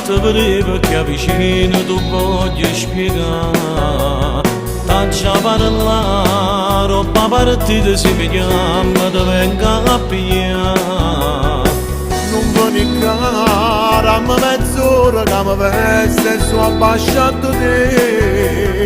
te vedevo che vicino tu voglio spiegare. Taccia parlare, roba partita si vediamo, te venga a pigliare. Non vieni cara, ma mezz'ora che mi veste e sono abbasciato te.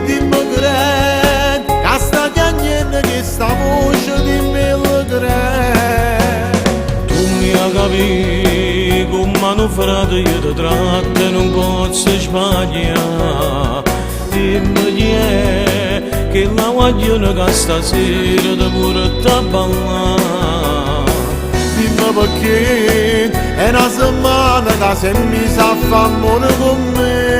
Dimmi che sta chiagnendo che sta voce, dimmi il che. Tu mi hai capito, come hanno frate io ti tratto e non posso sbagliare. Dimmi chi è, che la vogliono che stasera ti porta a ballare. Dimmi perché è una settimana che se mi sa fa amore con me.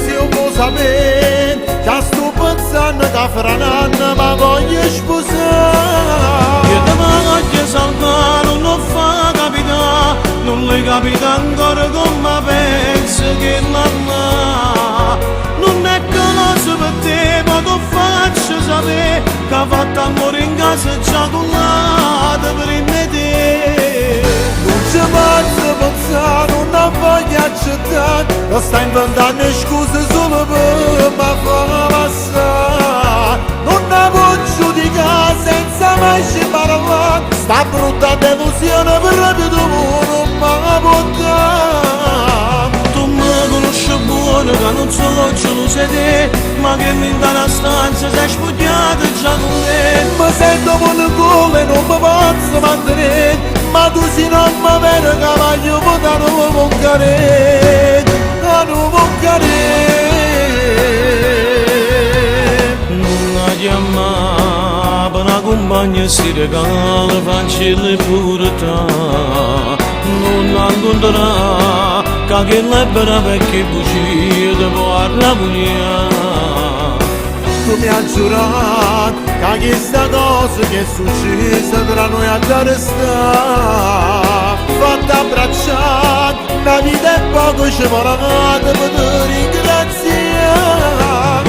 Se io può sapere, già sto pensando che fra un anno mi voglio sposare. Io ti voglio salvare, non fa capitare, non le capita ancora come penso che mamma. Non è che lo so per te, ma ti faccio sapere che ha fatto amore in casa già con l'altra prima te. Non ci posso pensare, non ho voglia accettare, lo sta inventando scuse solo per me far passare. Non ne posso giudicare senza mai ci parlare, sta brutta delusione per rapido non mi può dare. Tu mi conosci buono che non solo gelosa te, ma che mi dà la stanza sei spogliata già con me. Mi sento monocole, non mi posso mantenere, ma tu sei non mi vero cavaglio, da non moncare, da non moncare. Non la chiamare, per una compagna si regala, fancelle pure te. Non la incontrare, che la brava perché bugia ti può arrabbiare. Tu mi hai giurato che questa cosa che è successa tra noi a dare sta fatta abbracciare, la vita è poco ci volata per te ringraziare.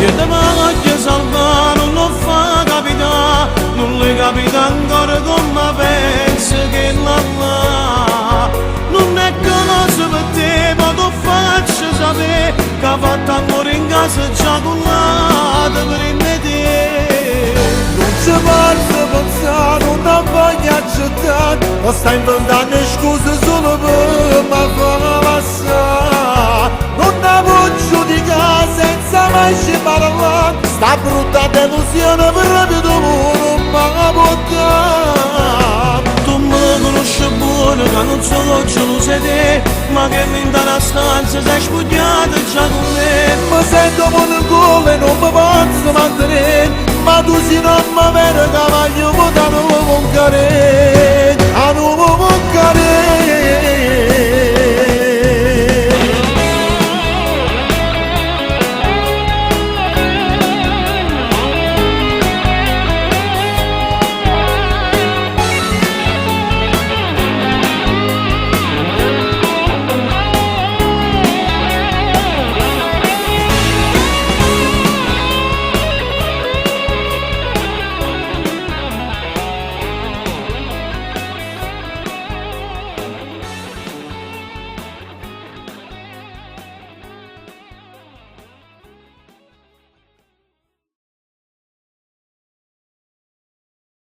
Io ti voglio salvare, non fa capitare, non le capita ancora come penso che mamma. Non è che lo so per te, ma ti faccio sapere che ha fatto amore in casa già con l'altra prima te. Non ci posso pensare, non ho voglia accettare, lo sta inventando scuse solo per me far passare. Non ne posso giudicare senza mai ci parlare, sta brutta delusione per rapido non mi può dare. Tu mi conosci buono che non solo gelosa te, ma che mi dà la stanza sei spogliata già con me. Mi sento monocole, non mi posso mantenere, ma tu sei non mi vero cavaglio, da non moncare, a non